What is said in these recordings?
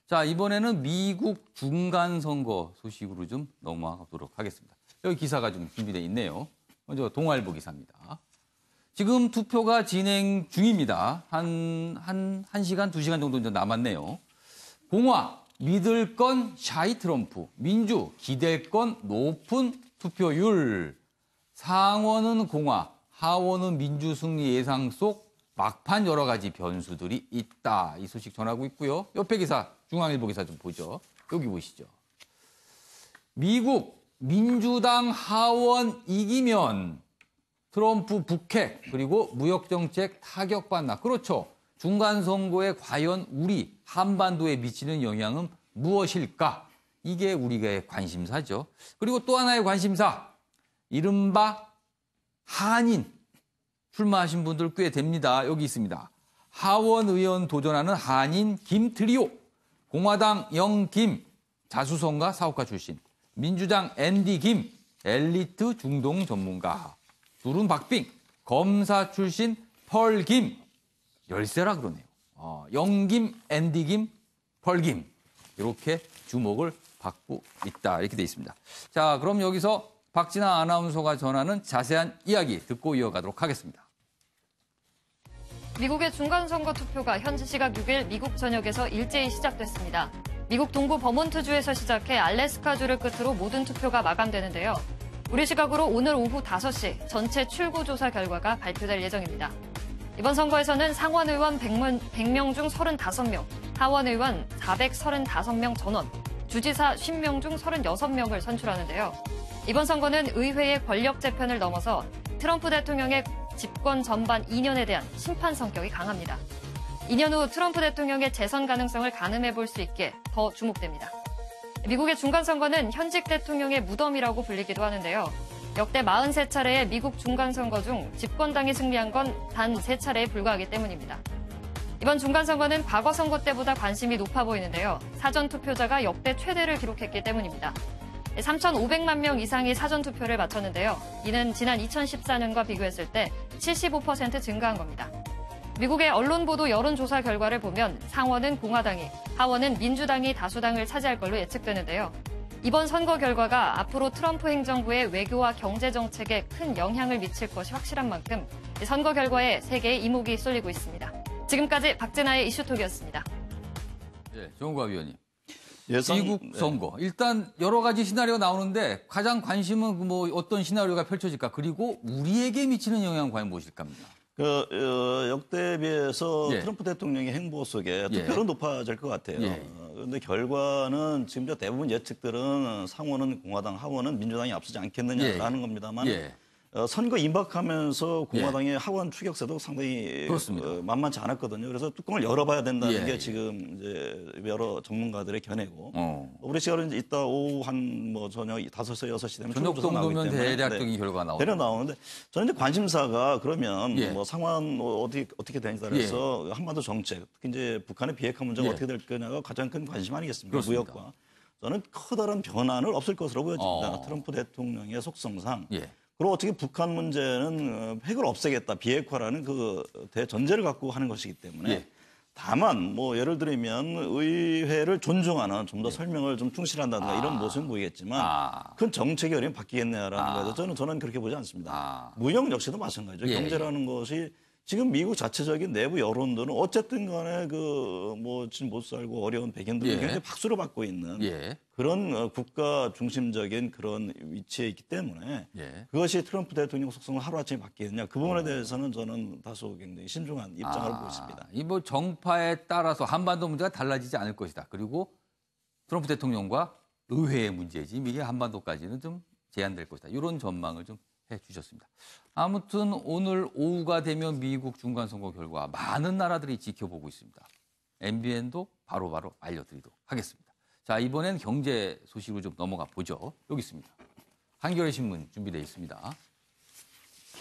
자, 이번에는 미국 중간선거 소식으로 좀 넘어가도록 하겠습니다. 여기 기사가 좀 준비되어 있네요. 먼저 동아일보 기사입니다. 지금 투표가 진행 중입니다. 한 1시간, 2시간 정도 이제 남았네요. 공화, 믿을 건 샤이 트럼프, 민주, 기댈 건 높은 투표율. 상원은 공화, 하원은 민주 승리 예상 속 막판 여러 가지 변수들이 있다. 이 소식 전하고 있고요. 옆에 기사, 중앙일보 기사 좀 보죠. 여기 보시죠. 미국 민주당 하원 이기면 트럼프 북핵 그리고 무역정책 타격받나. 그렇죠. 중간선거에 과연 우리 한반도에 미치는 영향은 무엇일까? 이게 우리의 관심사죠. 그리고 또 하나의 관심사, 이른바 한인 출마하신 분들 꽤 됩니다. 여기 있습니다. 하원 의원 도전하는 한인 김 트리오, 공화당 영김, 자수성가 사업가 출신, 민주당 앤디 김, 엘리트 중동 전문가, 둘은 박빙, 검사 출신 펄 김, 열세라 그러네요. 영김, 앤디 김, 펄 김, 이렇게 주목을 받고 있다. 이렇게 돼 있습니다. 자, 그럼 여기서 박진아 아나운서가 전하는 자세한 이야기 듣고 이어가도록 하겠습니다. 미국의 중간선거 투표가 현지 시각 6일 미국 전역에서 일제히 시작됐습니다. 미국 동부 버몬트주에서 시작해 알래스카주를 끝으로 모든 투표가 마감되는데요. 우리 시각으로 오늘 오후 5시 전체 출구조사 결과가 발표될 예정입니다. 이번 선거에서는 상원 의원 100명 중 35명, 하원 의원 435명 전원, 주지사 50명 중 36명을 선출하는데요. 이번 선거는 의회의 권력 재편을 넘어서 트럼프 대통령의 집권 전반 2년에 대한 심판 성격이 강합니다. 2년 후 트럼프 대통령의 재선 가능성을 가늠해 볼 수 있게 더 주목됩니다. 미국의 중간선거는 현직 대통령의 무덤이라고 불리기도 하는데요. 역대 43차례의 미국 중간선거 중 집권당이 승리한 건 단 3차례에 불과하기 때문입니다. 이번 중간선거는 과거 선거 때보다 관심이 높아 보이는데요. 사전투표자가 역대 최대를 기록했기 때문입니다. 3,500만 명 이상이 사전투표를 마쳤는데요. 이는 지난 2014년과 비교했을 때 75% 증가한 겁니다. 미국의 언론 보도 여론조사 결과를 보면 상원은 공화당이, 하원은 민주당이 다수당을 차지할 걸로 예측되는데요. 이번 선거 결과가 앞으로 트럼프 행정부의 외교와 경제 정책에 큰 영향을 미칠 것이 확실한 만큼 선거 결과에 세계의 이목이 쏠리고 있습니다. 지금까지 박진아의 이슈톡이었습니다. 네, 정우과 위원님. 미국 선거. 일단 여러 가지 시나리오가 나오는데 가장 관심은 뭐 어떤 시나리오가 펼쳐질까? 그리고 우리에게 미치는 영향은 과연 무엇일까 합니다. 역대에 비해서 예. 트럼프 대통령의 행보 속에 예. 투표는 높아질 것 같아요. 예. 그런데 결과는 지금 대부분 예측들은 상원은 공화당, 하원은 민주당이 앞서지 않겠느냐라는 겁니다만 예. 선거 임박하면서 공화당의 하원 추격세도 상당히 그렇습니다. 만만치 않았거든요. 그래서 뚜껑을 열어봐야 된다는 예. 게 지금 이제 여러 전문가들의 견해고. 우리 시간은 이따 오후 한 저녁 5시, 6시 되면 저녁 정도면 대략적인 결과가 나오죠. 대략 나오는데 저는 이제 관심사가 그러면 예. 상황 어떻게 되는지 따라서 한반도 정책, 특히 이제 북한의 비핵화 문제가 예. 어떻게 될 거냐가 가장 큰 관심 아니겠습니까? 그렇습니다. 무역과. 저는 커다란 변화는 없을 것으로 보여집니다. 트럼프 대통령의 속성상. 예. 그리고 어떻게 북한 문제는 핵을 없애겠다, 비핵화라는 그 대전제를 갖고 하는 것이기 때문에 예. 다만 예를 들면 의회를 존중하는 좀 더 설명을 좀 충실한다든가 이런 모습은 보이겠지만 큰 정책이 어려면 바뀌겠냐라는 거에서 저는 그렇게 보지 않습니다. 무역 역시도 마찬가지죠. 예. 경제라는 것이 지금 미국 자체적인 내부 여론들은 어쨌든 간에 지금 못 살고 어려운 백인들을 예. 굉장히 박수를 받고 있는 예. 그런 국가 중심적인 그런 위치에 있기 때문에 예. 그것이 트럼프 대통령 속성을 하루아침에 바뀌느냐 그 부분에 대해서는 저는 다소 굉장히 신중한 입장을 보고 있습니다. 이 정파에 따라서 한반도 문제가 달라지지 않을 것이다. 그리고 트럼프 대통령과 의회의 문제지 이게 한반도까지는 좀 제한될 것이다. 이런 전망을 좀 해주셨습니다. 아무튼 오늘 오후가 되면 미국 중간선거 결과 많은 나라들이 지켜보고 있습니다. MBN도 바로바로 알려드리도록 하겠습니다. 자, 이번엔 경제 소식으로 좀 넘어가 보죠. 여기 있습니다. 한겨레 신문 준비되어 있습니다.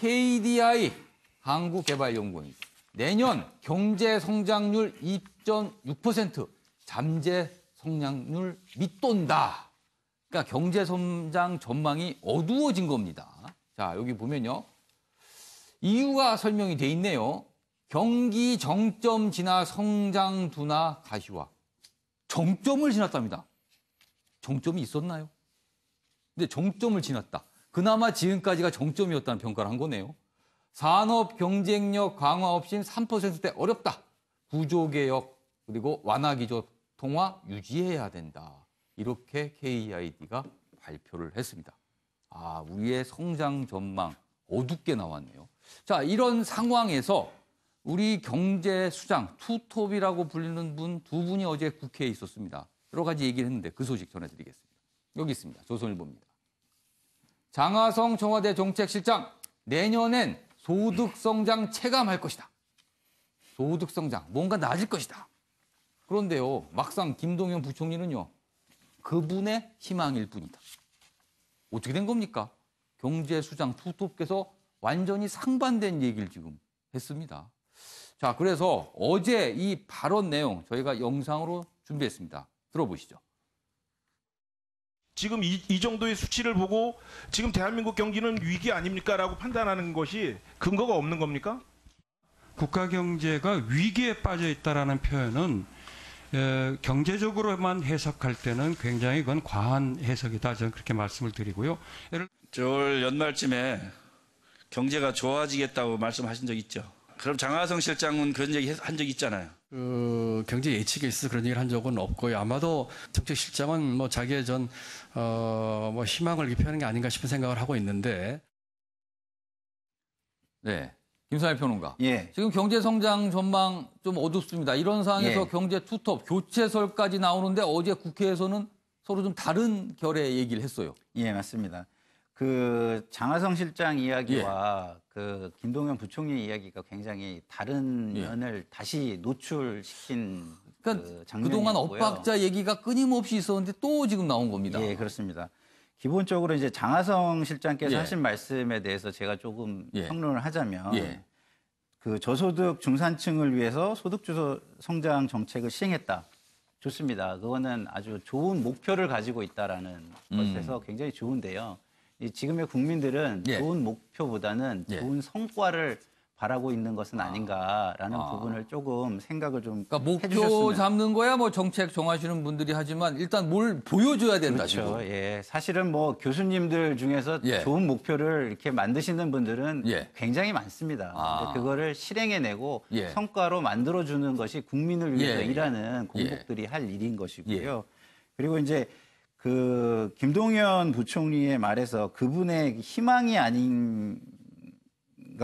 KDI 한국개발연구원이 내년 경제 성장률 2.6% 잠재 성장률 밑돈다. 그러니까 경제 성장 전망이 어두워진 겁니다. 자, 여기 보면요. 이유가 설명이 돼 있네요. 경기 정점 지나 성장 둔화 가시화. 정점을 지났답니다. 정점이 있었나요? 근데 정점을 지났다. 그나마 지금까지가 정점이었다는 평가를 한 거네요. 산업 경쟁력 강화 없인 3%대 어렵다. 구조개혁 그리고 완화기조 통화 유지해야 된다. 이렇게 KID가 발표를 했습니다. 아, 우리의 성장 전망 어둡게 나왔네요. 자, 이런 상황에서 우리 경제수장 투톱이라고 불리는 분 두 분이 어제 국회에 있었습니다. 여러 가지 얘기를 했는데 그 소식 전해드리겠습니다. 여기 있습니다. 조선일보입니다. 장하성 청와대 정책실장, 내년엔 소득성장 체감할 것이다. 소득성장, 뭔가 나아질 것이다. 그런데요, 막상 김동연 부총리는요, 그분의 희망일 뿐이다. 어떻게 된 겁니까? 경제수장 투톱께서 완전히 상반된 얘기를 지금 했습니다. 자, 그래서 어제 이 발언 내용 저희가 영상으로 준비했습니다. 들어보시죠. 지금 이 정도의 수치를 보고 지금 대한민국 경기는 위기 아닙니까? 라고 판단하는 것이 근거가 없는 겁니까? 국가 경제가 위기에 빠져 있다라는 표현은 경제적으로만 해석할 때는 굉장히 그건 과한 해석이다. 저는 그렇게 말씀을 드리고요. 올 연말쯤에 경제가 좋아지겠다고 말씀하신 적 있죠? 그럼 장하성 실장은 그런 얘기 한 적 있잖아요. 경제 예측에 있어서 그런 얘기를 한 적은 없고요. 아마도 정책실장은 뭐 자기의 뭐 희망을 기표하는 게 아닌가 싶은 생각을 하고 있는데. 네. 김상일 평론가. 예. 지금 경제 성장 전망 좀 어둡습니다. 이런 상황에서 예. 경제 투톱, 교체설까지 나오는데 어제 국회에서는 서로 좀 다른 결의 얘기를 했어요. 예, 맞습니다. 그 장하성 실장 이야기와 그 김동연 부총리 이야기가 굉장히 다른 면을 다시 노출시킨 그러니까 그 장면이었고요. 그동안 엇박자 얘기가 끊임없이 있었는데 또 지금 나온 겁니다. 예, 그렇습니다. 기본적으로 이제 장하성 실장께서 예. 하신 말씀에 대해서 제가 조금 예. 평론을 하자면 예. 그 저소득 중산층을 위해서 소득주도 성장 정책을 시행했다. 좋습니다. 그거는 아주 좋은 목표를 가지고 있다라는 것에서 굉장히 좋은데요. 이 지금의 국민들은 예. 좋은 목표보다는 예. 좋은 성과를 바라고 있는 것은 아닌가라는 부분을 조금 생각을 좀 그러니까 목표 해주셨으면. 잡는 거야 뭐 정책 정하시는 분들이 하지만 일단 뭘 보여줘야 된다. 그렇죠. 지금. 예, 사실은 뭐 교수님들 중에서 예. 좋은 목표를 이렇게 만드시는 분들은 예. 굉장히 많습니다. 근데 그거를 실행해내고 예. 성과로 만들어주는 것이 국민을 위해서 예. 일하는 공복들이 할 일인 것이고요. 예. 그리고 이제 그 김동연 부총리의 말에서 그분의 희망이 아닌가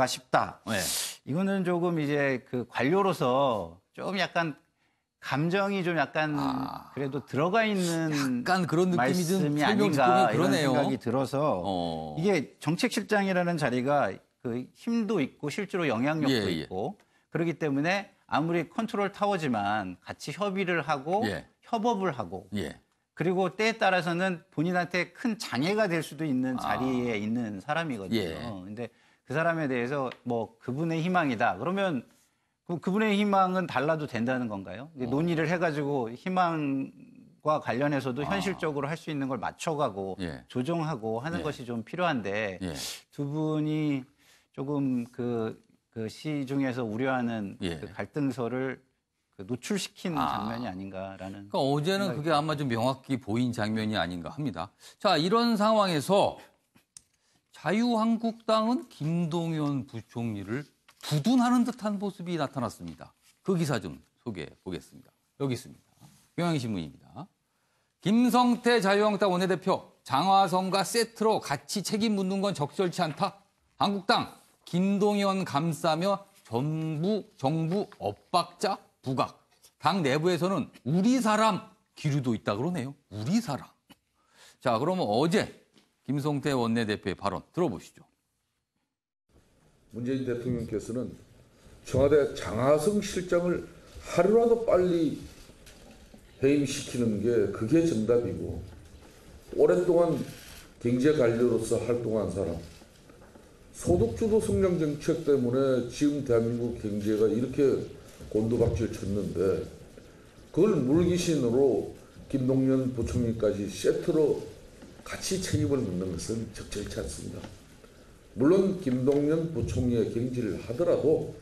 싶다. 네. 이거는 조금 이제 그 관료로서 좀 약간 감정이 좀 약간 그래도 들어가 있는 약간 그런 느낌이 좀 말씀이 설명 아닌가 듣고 이런 그러네요. 생각이 들어서 이게 정책실장이라는 자리가 그 힘도 있고 실제로 영향력도 예, 예. 있고 그렇기 때문에 아무리 컨트롤 타워지만 같이 협의를 하고 예. 협업을 하고 예. 그리고 때에 따라서는 본인한테 큰 장애가 될 수도 있는 자리에 있는 사람이거든요. 예. 근데 그 사람에 대해서 뭐 그분의 희망이다. 그러면 그분의 희망은 달라도 된다는 건가요? 이제 논의를 해가지고 희망과 관련해서도 현실적으로 할 수 있는 걸 맞춰가고 예. 조정하고 하는 예. 것이 좀 필요한데 예. 두 분이 조금 그 시중에서 우려하는 예. 그 갈등서를 그 노출시킨 장면이 아닌가라는. 그러니까 어제는 그게 아마 좀 명확히 보인 장면이 아닌가 합니다. 자, 이런 상황에서 자유한국당은 김동연 부총리를 두둔하는 듯한 모습이 나타났습니다. 그 기사 좀 소개해 보겠습니다. 여기 있습니다. 경향신문입니다. 김성태 자유한국당 원내대표 장하성과 세트로 같이 책임 묻는 건 적절치 않다. 한국당 김동연 감싸며 정부 엇박자 부각. 당 내부에서는 우리 사람 기류도 있다 그러네요. 우리 사람. 자, 그러면 어제 김성태 원내대표의 발언 들어보시죠. 문재인 대통령께서는 청와대 장하성 실장을 하루라도 빨리 해임시키는 게 그게 정답이고 오랫동안 경제관료로서 활동한 사람 소득주도 성장 정책 때문에 지금 대한민국 경제가 이렇게 곤두박질 쳤는데 그걸 물귀신으로 김동연 부총리까지 세트로 같이 책임을 묻는 것은 적절치 않습니다. 물론 김동연 부총리의 경질을 하더라도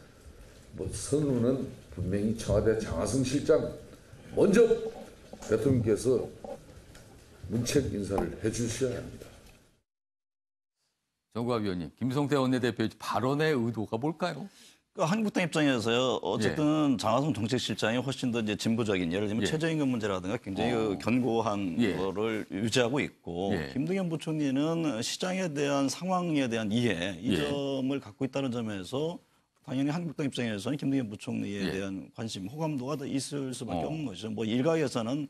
뭐 선우는 분명히 청와대 장하성 실장 먼저 대통령께서 문책 인사를 해주셔야 합니다. 정구합 위원님, 김성태 원내대표의 발언의 의도가 뭘까요? 그 한국당 입장에서요. 어쨌든 장하성 정책실장이 훨씬 더 이제 진보적인 예를 들면 최저임금 문제라든가 굉장히 그 견고한 거를 유지하고 있고 김동연 부총리는 시장에 대한 상황에 대한 이해 이 점을 갖고 있다는 점에서 당연히 한국당 입장에서는 김동연 부총리에 대한 관심, 호감도가 더 있을 수밖에 없는 것이죠. 뭐 일각에서는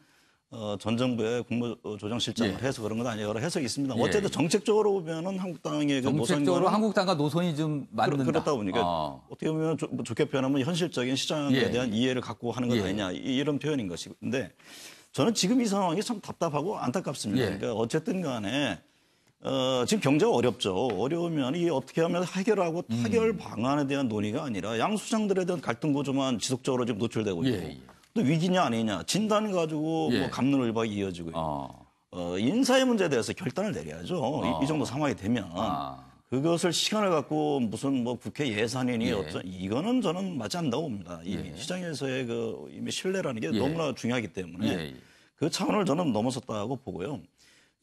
전 정부의 국무조정실장을 해서 그런 건 아니에요. 여러 해석이 있습니다. 어쨌든 정책적으로 보면은 한국당의 정책적으로 한국당과 노선이 좀 맞는다. 그렇다 보니까 어떻게 보면 좋게 표현하면 현실적인 시장에 대한 이해를 갖고 하는 것 아니냐 이런 표현인 것인데 저는 지금 이 상황이 참 답답하고 안타깝습니다. 그러니까 어쨌든 간에 지금 경제가 어렵죠. 어려우면 이게 어떻게 하면 해결하고 타결 방안에 대한 논의가 아니라 양수장들에 대한 갈등 구조만 지속적으로 지금 노출되고 있고 또 위기냐 아니냐 진단 가지고 뭐 갑론을박이 이어지고 있고 인사의 문제에 대해서 결단을 내려야죠. 이 정도 상황이 되면 그것을 시간을 갖고 무슨 뭐 국회 예산이니 이거는 저는 맞지 않는다고 봅니다. 이 시장에서의 그 이미 신뢰라는 게 너무나 중요하기 때문에 그 차원을 저는 넘어섰다고 보고요.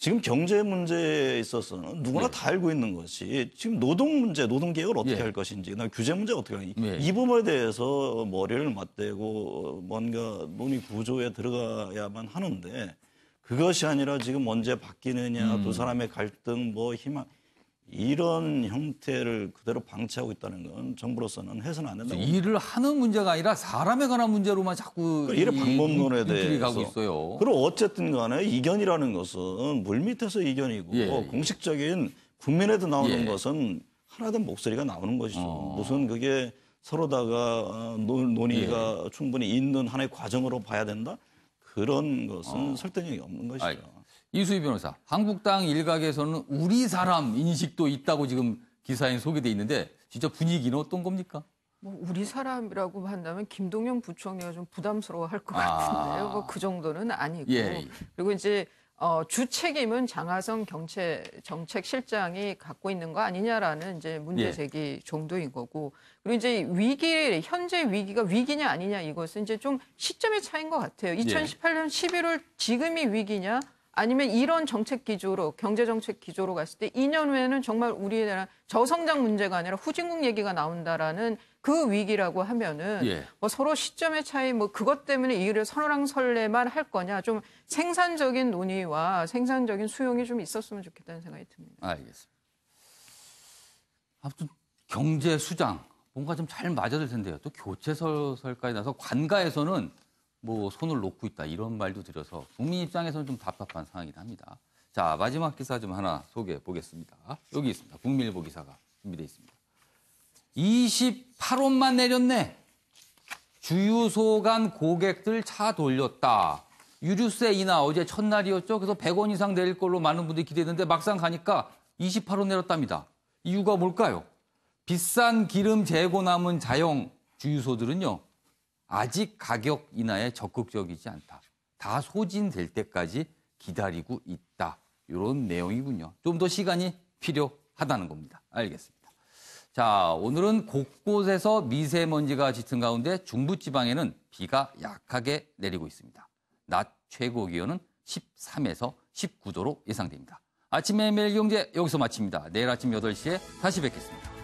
지금 경제 문제에 있어서는 누구나 다 알고 있는 것이 지금 노동 문제, 노동 개혁을 어떻게 할 것인지, 그다음에 규제 문제가 어떻게 할지 이 부분에 대해서 머리를 맞대고 뭔가 논의 구조에 들어가야만 하는데 그것이 아니라 지금 언제 바뀌느냐, 두 사람의 갈등, 뭐 희망 이런 형태를 그대로 방치하고 있다는 건 정부로서는 해서는 안 된다고. 일을 하는 문제가 아니라 사람에 관한 문제로만 자꾸 일의 방법론에 대해서 가고 있어요. 그리고 어쨌든 간에 이견이라는 것은 물밑에서 이견이고 공식적인 국민에도 나오는 것은 하나된 목소리가 나오는 것이죠. 무슨 그게 서로다가 논의가 충분히 있는 하나의 과정으로 봐야 된다? 그런 것은 설득력이 없는 것이죠. 이수희 변호사, 한국당 일각에서는 우리 사람 인식도 있다고 지금 기사에 소개돼 있는데 진짜 분위기는 어떤 겁니까? 뭐 우리 사람이라고 한다면 김동연 부총리가 좀 부담스러워할 것 같은데요. 뭐 그 정도는 아니고 그리고 이제 주 책임은 장하성 정책실장이 갖고 있는 거 아니냐라는 이제 문제 제기 정도인 거고 그리고 이제 현재 위기가 위기냐 아니냐 이것은 이제 좀 시점의 차이인 것 같아요. 2018년 11월 지금이 위기냐? 아니면 이런 정책 기조로 경제정책 기조로 갔을 때 2년 후에는 정말 우리나라 저성장 문제가 아니라 후진국 얘기가 나온다라는 그 위기라고 하면은 뭐 서로 시점의 차이 뭐 그것 때문에 이를 설왕설래만 할 거냐 좀 생산적인 논의와 생산적인 수용이 좀 있었으면 좋겠다는 생각이 듭니다. 알겠습니다. 아무튼 경제 수장 뭔가 좀 잘 맞아들 텐데요. 또 교체설까지 나서 관가에서는 뭐 손을 놓고 있다 이런 말도 드려서 국민 입장에서는 좀 답답한 상황이긴 합니다. 자, 마지막 기사 좀 하나 소개해 보겠습니다. 여기 있습니다. 국민일보 기사가 준비되어 있습니다. 28원만 내렸네. 주유소 간 고객들 차 돌렸다. 유류세 인하 어제 첫날이었죠. 그래서 100원 이상 내릴 걸로 많은 분들이 기대했는데 막상 가니까 28원 내렸답니다. 이유가 뭘까요? 비싼 기름 재고 남은 자영 주유소들은요. 아직 가격 인하에 적극적이지 않다. 다 소진될 때까지 기다리고 있다. 이런 내용이군요. 좀 더 시간이 필요하다는 겁니다. 알겠습니다. 자, 오늘은 곳곳에서 미세먼지가 짙은 가운데 중부지방에는 비가 약하게 내리고 있습니다. 낮 최고 기온은 13에서 19도로 예상됩니다. 아침에 매일 경제 여기서 마칩니다. 내일 아침 8시에 다시 뵙겠습니다.